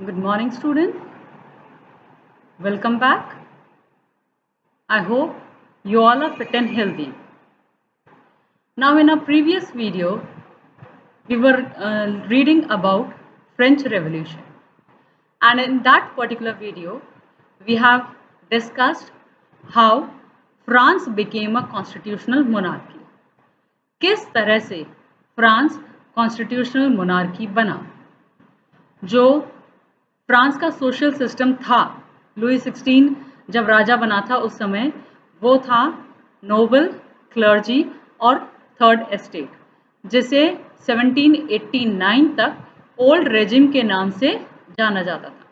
Good morning, students. Welcome back. I hope you all are fit and healthy. Now, in our previous video, we were reading about French Revolution, and in that particular video, we have discussed how France became a constitutional monarchy. किस तरह से France constitutional monarchy बना। जो France का social system था, Louis 16 जब राजा बना था उस समय वो था नोबल, क्लर्जी और थर्ड एस्टेट, जिसे 1789 तक ओल्ड रेजिम के नाम से जाना जाता था।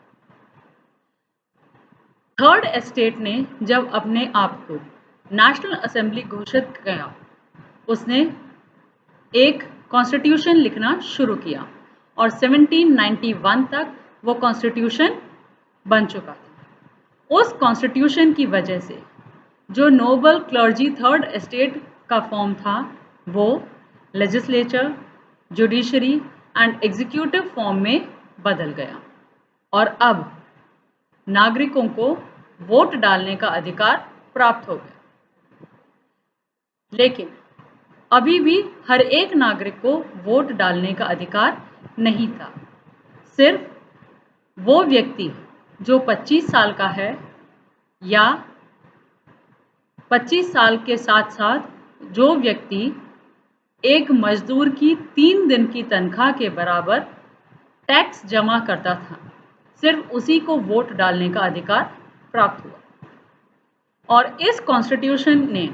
थर्ड एस्टेट ने जब अपने आप को नेशनल असेंबली घोषित किया, उसने एक कॉन्स्टिट्यूशन लिखना शुरू किया और 1791 तक वो कॉन्स्टिट्यूशन बन चुका था। उस कॉन्स्टिट्यूशन की वजह से जो नोबल, क्लर्जी, थर्ड एस्टेट का फॉर्म था वो legislature, judiciary and executive form में बदल गया और अब नागरिकों को वोट डालने का अधिकार प्राप्त हो गया। लेकिन अभी भी हर एक नागरिक को वोट डालने का अधिकार नहीं था। सिर्फ वो व्यक्ति जो 25 साल का है या 25 साल के साथ साथ जो व्यक्ति एक मजदूर की 3 दिन की तनख्वाह के बराबर टैक्स जमा करता था, सिर्फ उसी को वोट डालने का अधिकार प्राप्त हुआ। और इस कॉन्स्टिट्यूशन ने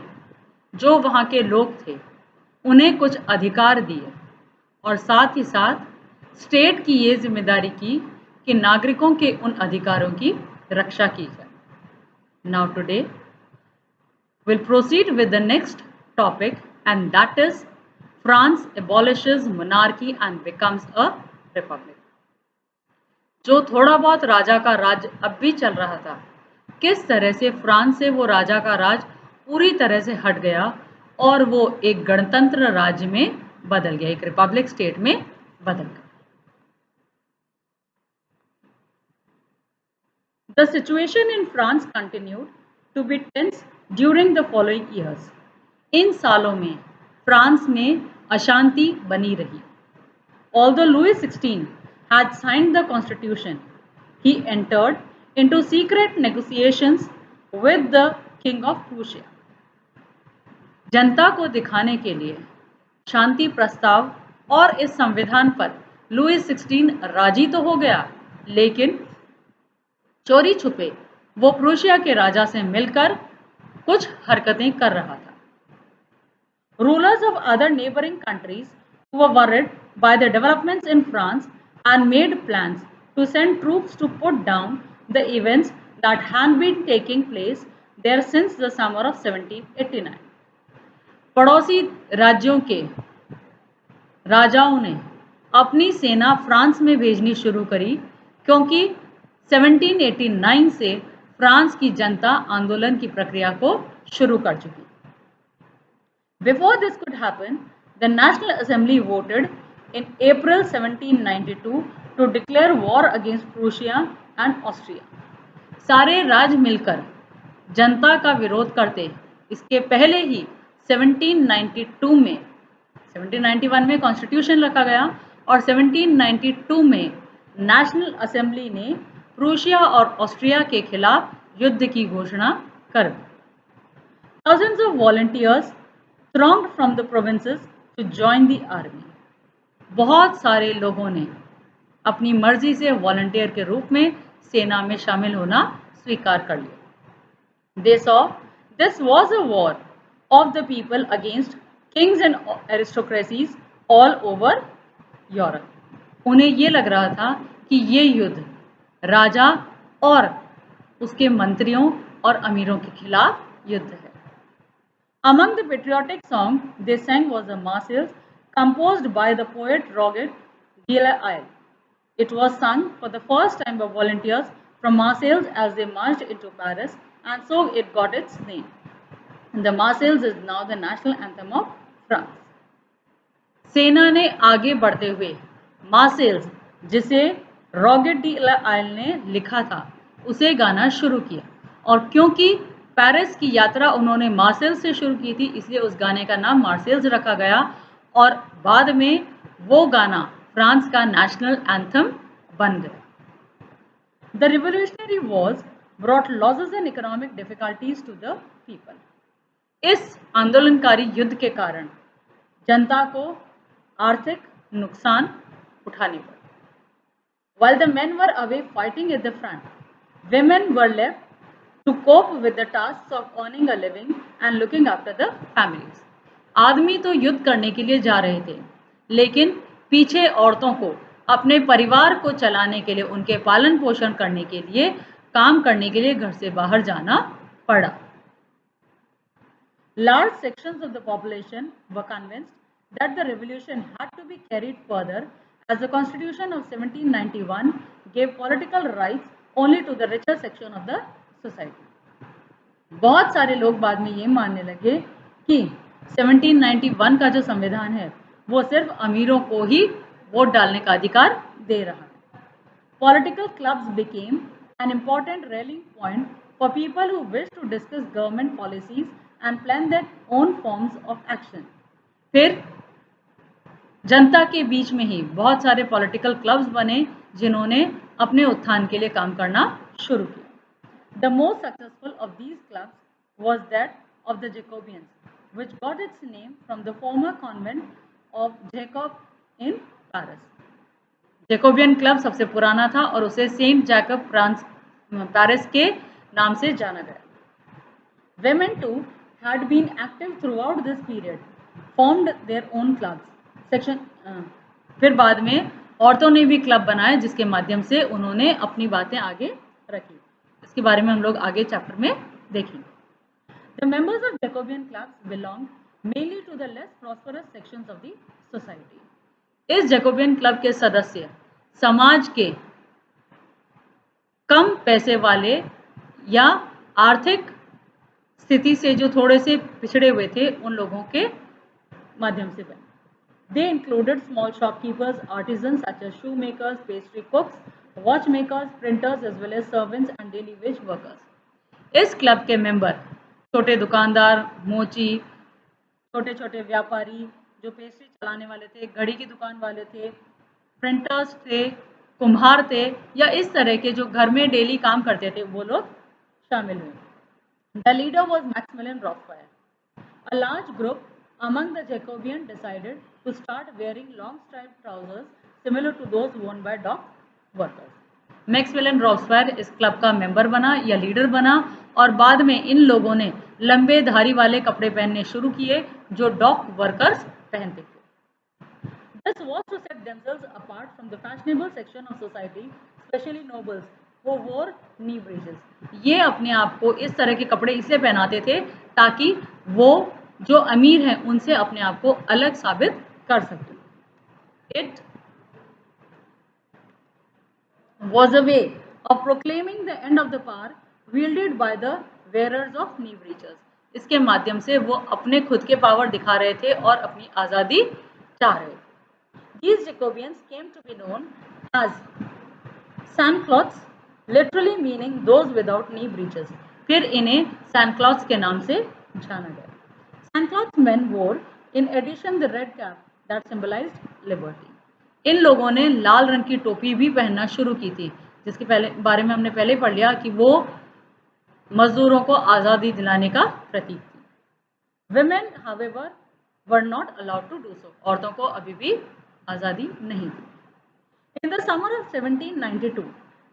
जो वहाँ के लोग थे उन्हें कुछ अधिकार दिए और साथ ही साथ स्टेट की ये जिम्मेदारी की कि नागरिकों के उन अधिकारों की रक्षा की जाए। Now today we'll proceed with the next topic, and that is France abolishes monarchy and becomes a republic. जो थोड़ा बहुत राजा का राज अब भी चल रहा था, किस तरह से फ्रांस से वो राजा का राज पूरी तरह से हट गया और वो एक गणतंत्र राज्य में बदल गया, एक रिपब्लिक स्टेट में बदल गया। The situation in France continued to be tense during the following years. इन सालों में फ्रांस में अशांति बनी रही। Although Louis XVI had signed the constitution, he entered into secret negotiations with the King of Prussia. जनता को दिखाने के लिए शांति प्रस्ताव और इस संविधान पर लुई 16 राजी तो हो गया, लेकिन चोरी छुपे वो प्रूशिया के राजा से मिलकर कुछ हरकतें कर रहा था। Rulers of other neighboring countries who were worried by the developments in France and made plans to send troops to put down the events that had been taking place there since the summer of 1789. पड़ोसी राज्यों के राजाओं ने अपनी सेना France में भेजनी शुरू करी, क्योंकि 1789 से फ्रांस की जनता आंदोलन की प्रक्रिया को शुरू कर चुकी। Before this could happen, the National Assembly voted in April 1792 to declare war against Prussia and Austria. सारे राज्य मिलकर जनता का विरोध करते इसके पहले ही 1792 में 1791 में कॉन्स्टिट्यूशन रखा गया और 1792 में नेशनल असेंबली ने प्रूशिया और ऑस्ट्रिया के खिलाफ युद्ध की घोषणा कर दी। Thousands of volunteers thronged from the provinces to join the army. बहुत सारे लोगों ने अपनी मर्जी से वॉलंटियर के रूप में सेना में शामिल होना स्वीकार कर लिया। They saw this was a war of the people against kings and aristocracies all over Europe. उन्हें ये लग रहा था कि ये युद्ध राजा और उसके मंत्रियों और अमीरों के खिलाफ युद्ध है। Among the patriotic songs they sang was a Marseillaise composed by the poet Roger de l'Isle. It was sung for the first time by volunteers from Marseille as they marched into Paris, and so it got its name. The Marseillaise is now the national anthem of France. सेना ने आगे बढ़ते हुए मार्सेल्स, जिसे रॉगेट D oil ने लिखा था, उसे गाना शुरू किया। और क्योंकि पेरिस की यात्रा उन्होंने मार्सेल से शुरू की थी, इसलिए उस गाने का नाम मार्सेल्स रखा गया और बाद में वो गाना फ्रांस का नेशनल एंथम बन गया। The Revolutionary Wars brought losses and economic difficulties to the people. इस आंदोलनकारी युद्ध के कारण जनता को आर्थिक नुकसान उठाने पड़े। While the men were away fighting at the front, women were left to cope with the tasks of earning a living and looking after the families. आदमी तो युद्ध करने के लिए जा रहे थे, लेकिन पीछे औरतों को अपने परिवार को चलाने के लिए, उनके पालन पोषण करने के लिए, काम करने के लिए घर से बाहर जाना पड़ा। Large sections of the population were convinced that the revolution had to be carried further, as the Constitution of 1791 gave political rights only to the richer section of the society. बहुत सारे लोग बाद में ये मानने लगे कि 1791 का जो संविधान है वो सिर्फ अमीरों को ही वोट डालने का अधिकार दे रहा है। Political clubs became an important rallying point for people who wished to discuss government policies and plan their own forms of action. फिर जनता के बीच में ही बहुत सारे पॉलिटिकल क्लब्स बने जिन्होंने अपने उत्थान के लिए काम करना शुरू किया। The most successful of these clubs was that of the Jacobians, which got its name from the former convent of Jacob in Paris. Jacobin club सबसे पुराना था और उसे सेंट जैकब पेरिस के नाम से जाना गया। Women too had been active throughout this period, formed their own clubs. फिर बाद में औरतों ने भी क्लब बनाए जिसके माध्यम से उन्होंने अपनी बातें आगे रखी। इसके बारे में हम लोग आगे चैप्टर में देखेंगे। The members of Jacobian clubs belonged mainly to the less prosperous sections of the society. इस जैकोबियन क्लब के सदस्य समाज के कम पैसे वाले या आर्थिक स्थिति से जो थोड़े से पिछड़े हुए थे उन लोगों के माध्यम से बने। They included small shopkeepers, artisans such as shoemakers, pastry cooks, watchmakers, printers, as well as servants and daily wage workers. इस क्लब के मेंबर छोटे दुकानदार, मोची, छोटे छोटे व्यापारी जो पेस्ट्री चलाने वाले थे, घड़ी की दुकान वाले थे, प्रिंटर्स थे, कुम्हार थे या इस तरह के जो घर में डेली काम करते थे वो लोग शामिल हुए। The leader was Maximilian Robespierre. A large group among the Jacobians decided to start wearing long striped trousers similar to those worn by dock workers. मैक्सवेलन रॉब्सफायर इस क्लब का मेंबर बना या लीडर बना और बाद में इन लोगों ने लंबे धारी वाले कपड़े पहनने शुरू किए जो डॉक वर्कर्स पहनते थे। This was to set themselves apart from the fashionable section of society, especially nobles who wore knee breeches. ये अपने आप को इस तरह के कपड़े इसलिए पहनाते थे ताकि वो जो अमीर हैं उनसे अपने आप को अलग साबित कर सके। It was a way of proclaiming the end of the power wielded by the wearers of knee breeches. इसके माध्यम से वो अपने खुद के पावर दिखा रहे थे और अपनी आज़ादी चाह रहे थे। These Jacobians came to be known as sans-culottes, literally meaning those without knee breeches. फिर इन्हें sans-culottes के नाम से जाना गया। Sans-culottes men wore, in addition, the red cap that symbolized liberty. इन लोगों ने लाल रंग की टोपी भी पहनना शुरू की थी जिसके बारे में हमने पहले पढ़ लिया कि वो मजदूरों को आज़ादी दिलाने का प्रतीक थी। Women, however, were not allowed to do so. औरतों को अभी भी आज़ादी नहीं थी। In the summer of 1792,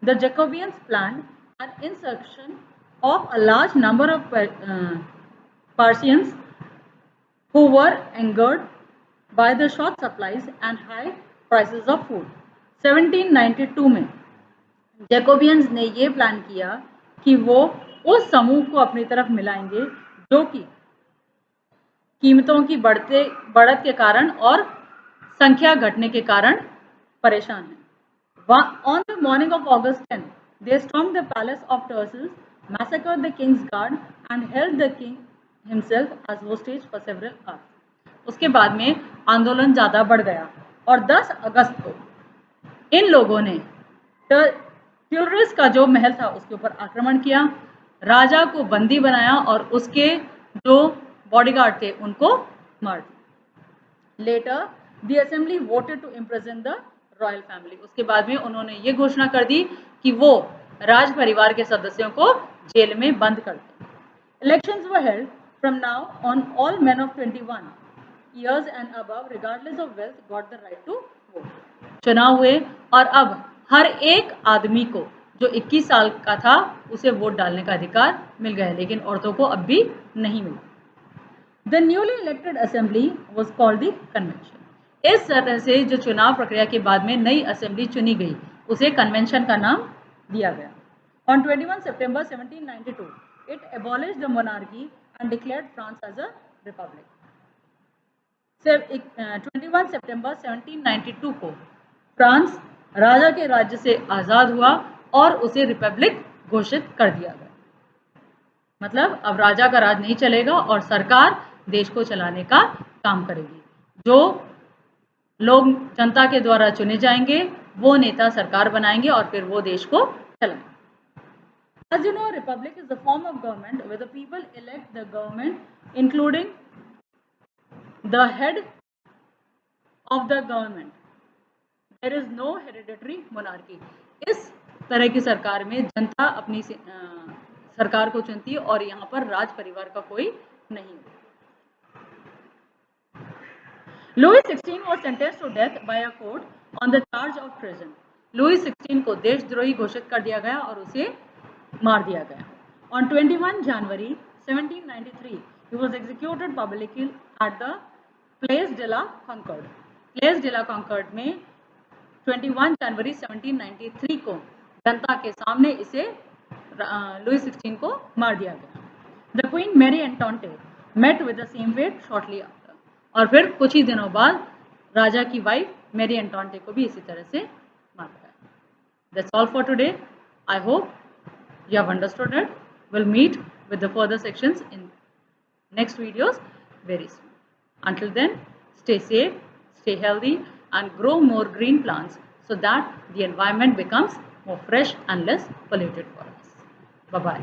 the Jacobians planned an insurrection of a large number of Parisians who were angered by the short supplies and high prices of food. 1792 में Jacobians ने ये प्लान किया कि वो उस समूह को अपनी तरफ मिलाएंगे जो कि कीमतों की बढ़त के कारण और संख्या घटने के कारण परेशान हैं। On the morning of August 10, they stormed the palace of Versailles, massacred the king's guard, and held the king himself as hostage for several hours. उसके बाद में आंदोलन ज़्यादा बढ़ गया और 10 अगस्त को इन लोगों ने ट्यूलरिस का जो महल था उसके ऊपर आक्रमण किया, राजा को बंदी बनाया और उसके जो बॉडीगार्ड थे उनको मार दिया। Later the assembly voted to imprison the royal family. उसके बाद में उन्होंने ये घोषणा कर दी कि वो राज परिवार के सदस्यों को जेल में बंद कर दें। Elections were held from now on all main of 21 years and above regardless of wealth got the right to vote। चुनाव हुए और अब हर एक आदमी को जो 21 साल का था उसे वोट डालने का अधिकार मिल गया, लेकिन औरतों को अब भी नहीं मिला। The newly elected assembly was called the convention. इस तरह से जो चुनाव प्रक्रिया के बाद में नई असेंबली चुनी गई उसे कन्वेंशन का नाम दिया गया। On 21 September 1792 it abolished the monarchy and declared France as a republic. 21 सितंबर 1792 को फ्रांस राजा के राज्य से आज़ाद हुआ और उसे रिपब्लिक घोषित कर दिया गया। मतलब अब राजा का राज नहीं चलेगा और सरकार देश को चलाने का काम करेगी। जो लोग जनता के द्वारा चुने जाएंगे वो नेता सरकार बनाएंगे और फिर वो देश को चलाएंगे। As you know, a republic is a form of government where the people elect the government, including the head of the government. There is no hereditary monarchy. इस तरह की सरकार में जनता अपनी सरकार को चुनती है और यहाँ पर राज परिवार का कोई नहीं। Louis 16 was sentenced to death by a court on the charge of treason. Louis 16 को देशद्रोही घोषित कर दिया गया और उसे मार दिया गया। On 21 January 1793, he was executed publicly at the Place de la Concorde. Place de la Concorde में 21 जनवरी 1793 को जनता के सामने इसे लुई 16 को मार दिया गया। The Queen Marie Antoinette met with the same fate shortly after. और फिर कुछ ही दिनों बाद राजा की वाइफ मेरी एंटोनेट को भी इसी तरह से मार दिया। That's all for today. I hope you have understood it. We'll meet with the further sections in next videos very soon. Until then, stay safe, stay healthy, and grow more green plants so that the environment becomes more fresh and less polluted for us. Bye-bye.